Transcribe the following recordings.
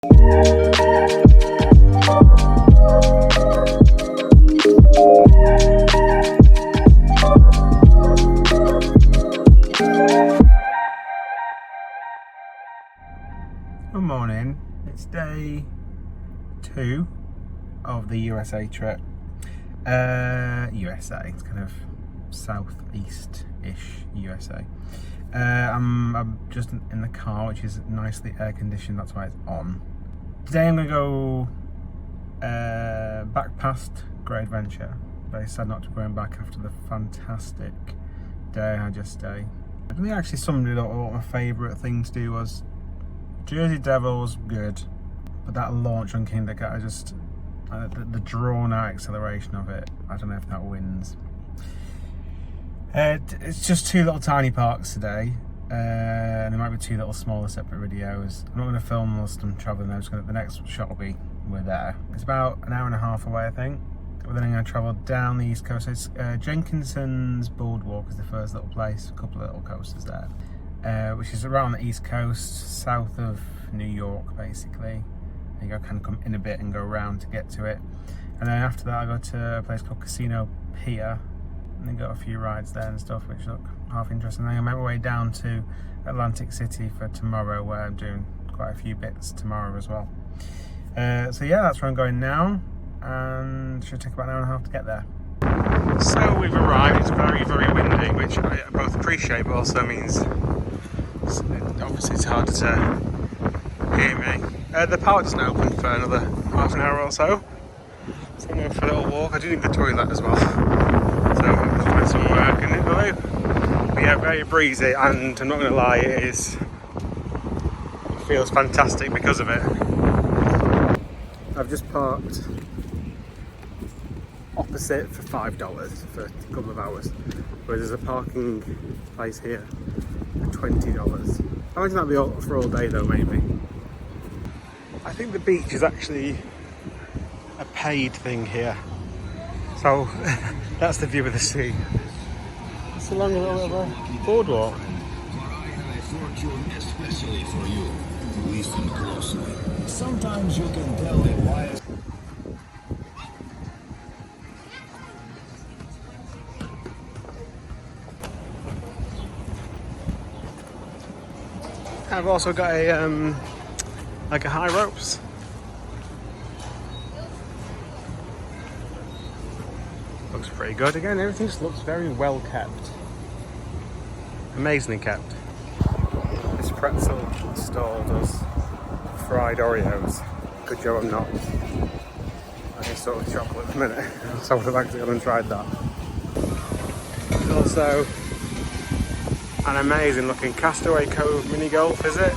Good morning, it's day 2 of the USA trip. USA, it's kind of southeast-ish USA. I'm just in the car, which is nicely air conditioned, that's why it's on. Today I'm going to go back past Great Adventure. Very sad not to be going back after the fantastic day I just stayed. I think I actually summed it up. What my favourite thing to do was Jersey Devils, good, but that launch on Kindercat, I just the drawn out acceleration of it, I don't know if that wins. It's just 2 little tiny parks today, and there might be 2 little smaller separate videos. I'm not going to film whilst I'm travelling. The next shot will be we're there. It's about an hour and a half away, I think. But then I'm going to travel down the east coast. It's Jenkinson's Boardwalk is the first little place. A couple of little coasters there, which is around the east coast, south of New York, basically. And you kind of come in a bit and go around to get to it. And then after that, I go to a place called Casino Pier. And then got a few rides there and stuff, which look half interesting. Then I make my way down to Atlantic City for tomorrow, where I'm doing quite a few bits tomorrow as well. So yeah, that's where I'm going now, and it should take about an hour and a half to get there. So we've arrived. It's very, very windy, which I both appreciate, but also means obviously it's harder to hear me. The park doesn't open for another half an hour or so. So I'm going for a little walk. I do need the toilet as well. So I'm doing some work in Italy. But yeah, very breezy, and I'm not going to lie, it feels fantastic because of it. I've just parked opposite for $5 for a couple of hours, whereas there's a parking place here for $20. I imagine that'll be all for all day though, maybe. I think the beach is actually a paid thing here, so that's the view of the sea. It's along a little bit of a boardwalk. Especially for you. Listen closely. Sometimes you can tell it why. I've also got a like a high ropes. Looks pretty good. Again, everything just looks very well kept. Amazingly kept. This pretzel stall does fried Oreos. Good job I'm not. I can sort of chocolate at the minute. So I would have actually gone and tried that. There's also an amazing looking Castaway Cove mini golf, is it?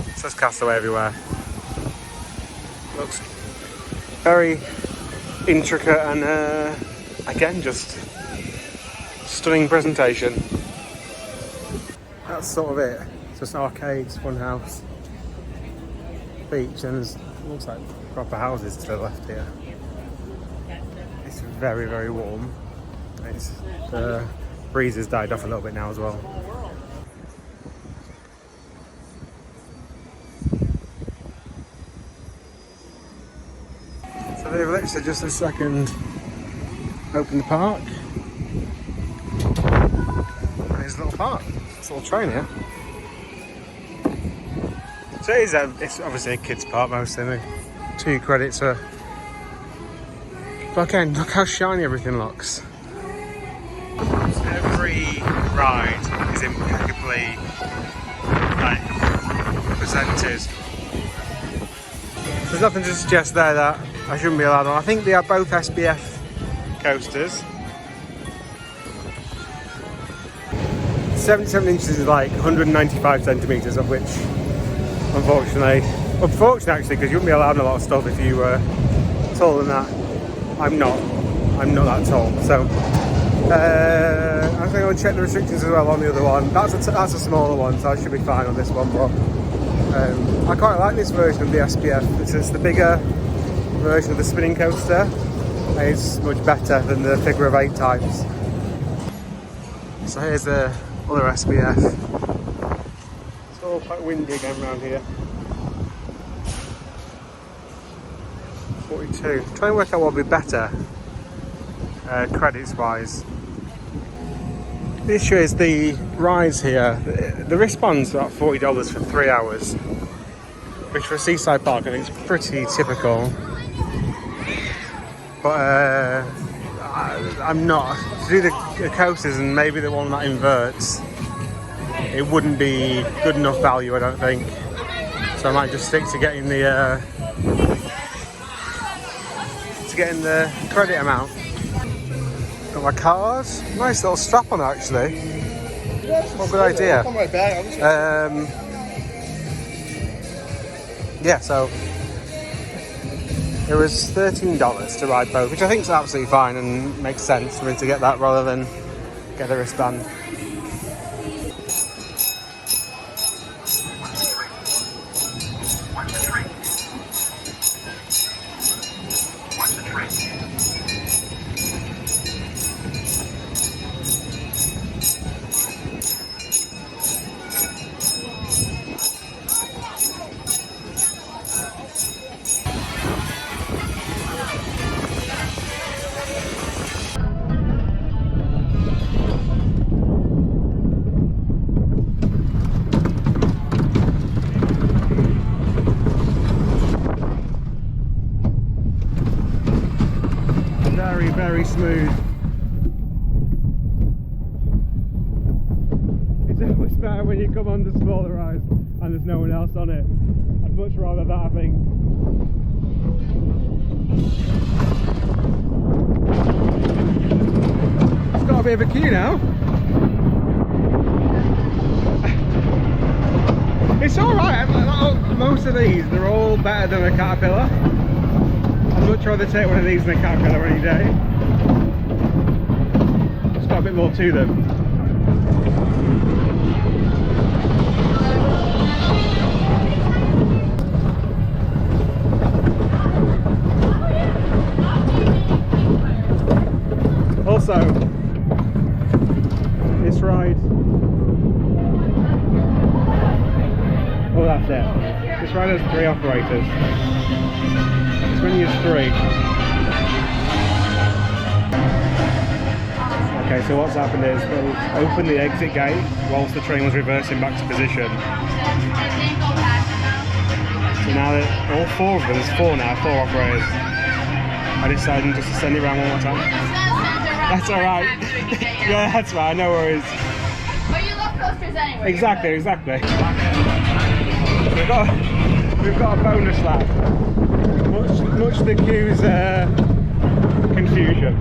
It says Castaway everywhere. Looks very intricate and again, just stunning presentation. That's sort of it. It's just arcades, funhouse, beach, and it looks like proper houses to the left here. It's very, very warm. The breeze has died off a little bit now as well. So they've literally just a second opened the park. And there's a little park. It's a little train here. So it's obviously a kids' park mostly. 2 credits for. But again, look how shiny everything looks. Every ride is impeccably presented. There's nothing to suggest there that I shouldn't be allowed on. I think they are both SBF coasters. 77 inches is like 195 centimetres, of which unfortunately actually, because you wouldn't be allowed on a lot of stuff if you were taller than that. I'm not that tall, so I'm going to check the restrictions as well on the other one. That's a smaller one, so I should be fine on this one, but I quite like this version of the SPF. It's the bigger version of the spinning coaster. It's much better than the figure of 8 types. So here's the other SPF. It's all quite windy again around here. 42. Try and work out what would be better, credits wise. The issue is the rides here. The wristband's about $40 for 3 hours, which for a seaside park I think is pretty typical. But I'm not. To do the coasters and maybe the one that inverts, it wouldn't be good enough value, I don't think. So I might just stick to getting the credit amount. Got my card. Nice little strap on actually. What a good idea. Yeah, so it was $13 to ride both, which I think is absolutely fine and makes sense for me to get that rather than get a wristband. Very smooth. It's always better when you come on the smaller rides and there's no one else on it. I'd much rather that, I think. It's got a bit of a queue now. It's alright. Most of these, they're all better than a Caterpillar. I'd much rather take one of these than a Caterpillar any day. It's got a bit more to them. Also, this ride, oh that's it, this ride has 3 operators. This menu is 3. Okay, so what's happened is we'll open the exit gate whilst the train was reversing back to position. So now that all 4 of them, there's 4 now, 4 operators. I decided just to send it around one more time. That's alright. Yeah, that's right, no worries. But you love coasters anyway. Exactly. We've got a bonus lap. Much to the queue's confusion.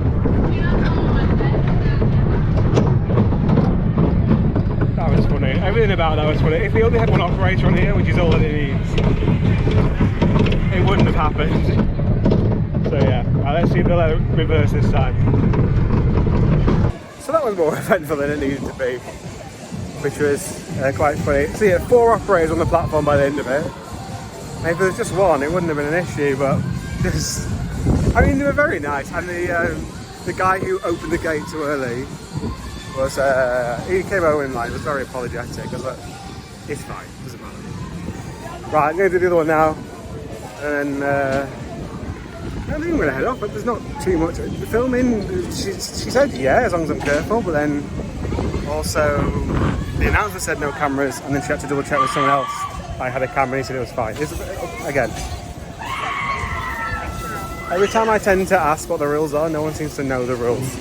That was funny. Everything about that was funny. If they only had one operator on here, which is all that it needs, it wouldn't have happened. So yeah, let's see if they'll reverse this time. So that was more eventful than it needed to be, which was quite funny. So yeah, 4 operators on the platform by the end of it. And if there was just one, it wouldn't have been an issue, but just, I mean, they were very nice. And the guy who opened the gate too early was, he came over in line, was very apologetic. I was like, it's fine, doesn't matter. Right, I'm going to do the other one now. And then, I think I'm going to head off, but there's not too much. The filming, she said yeah, as long as I'm careful, but then also the announcer said no cameras, and then she had to double check with someone else. I had a camera and he said it was fine. Again, every time I tend to ask what the rules are, no one seems to know the rules.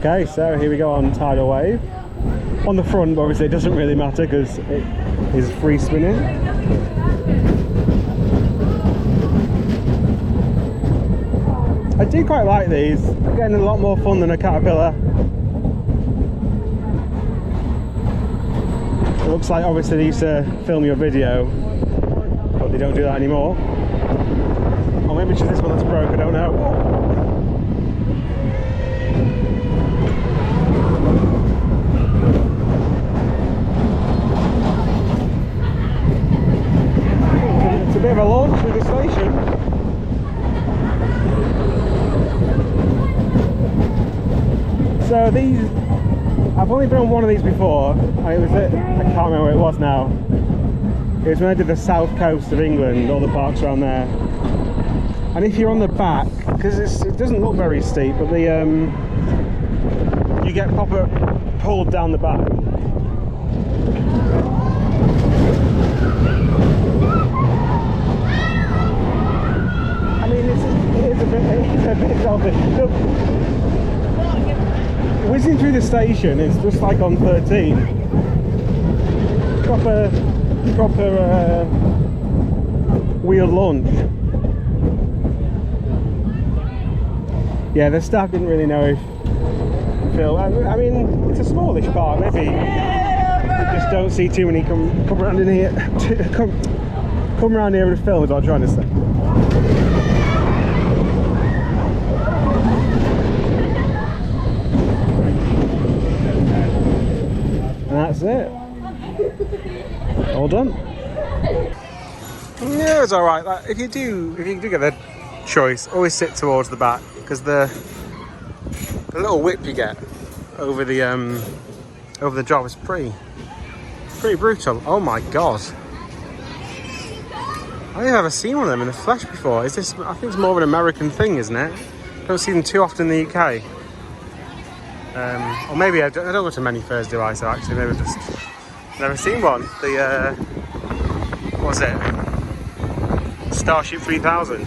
Okay, so here we go on Tidal Wave. On the front, obviously it doesn't really matter because it is free spinning. I do quite like these. They're getting a lot more fun than a caterpillar. It looks like obviously they used to film your video, but they don't do that anymore. Or maybe it's just this one that's broke, I don't know. It's a bit of a launch through the station. So these, I've only been on one of these before. I can't remember where it was now. It was when I did the south coast of England, all the parks around there. And if you're on the back, because it doesn't look very steep, but you get proper pulled down the back. I mean, it's a bit dodgy. Whizzing through the station is just like on 13. Proper wheel launch. Yeah, the staff didn't really know if Phil. I mean, it's a smallish park. Maybe you just don't see too many come around in here. come around here and film is what I'm trying to say. And that's it. All done. Yeah, it's all right. Like, if you do get the choice, always sit towards the back, because the little whip you get over the drop is pretty brutal. Oh my god! I've never seen one of them in the flesh before. Is this? I think it's more of an American thing, isn't it? Don't see them too often in the UK. Or maybe I don't go to many fairs, do I? So actually, maybe I've just never seen one. The what was it? Starship 3000.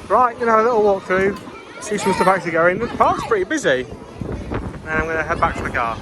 Right, gonna have a little walk through, see some stuff actually going. The park's pretty busy. And I'm gonna head back to the car.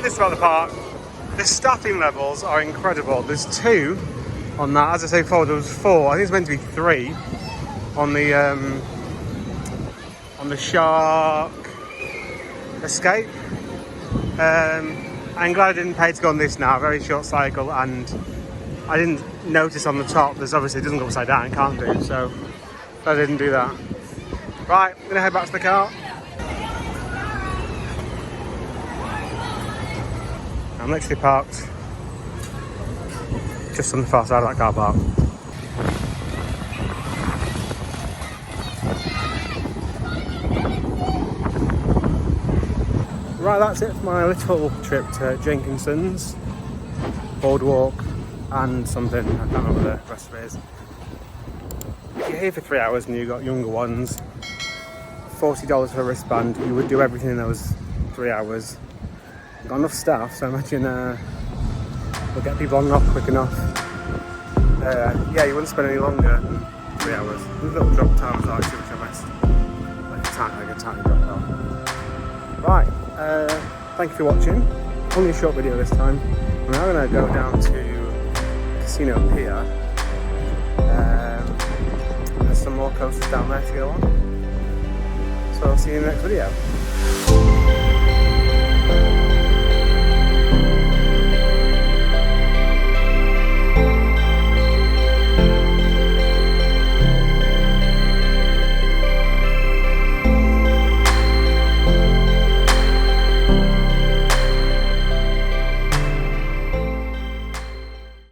This about the park, the staffing levels are incredible. There's 2 on that. As I say before, there was 4. I think it's meant to be 3 on the shark escape. I'm glad I didn't pay to go on this now. Very short cycle, and I didn't notice on the top there's obviously it doesn't go upside down, it can't do, so I didn't do that. Right, I'm gonna head back to the car. I'm literally parked just on the far side of that car park. Right, that's it for my little trip to Jenkinson's, Boardwalk and something, I can't remember what the rest of it is. If you're here for 3 hours and you've got younger ones, $40 for a wristband, you would do everything in those 3 hours. Got enough staff, so I imagine we'll get people on and off quick enough. Yeah, you wouldn't spend any longer than 3 hours. There's a little drop time as well, which I missed. Like a tiny drop down. Right, thank you for watching. Only a short video this time. I'm now going to go down to Casino Pier. There's some more coasters down there to go on. So I'll see you in the next video.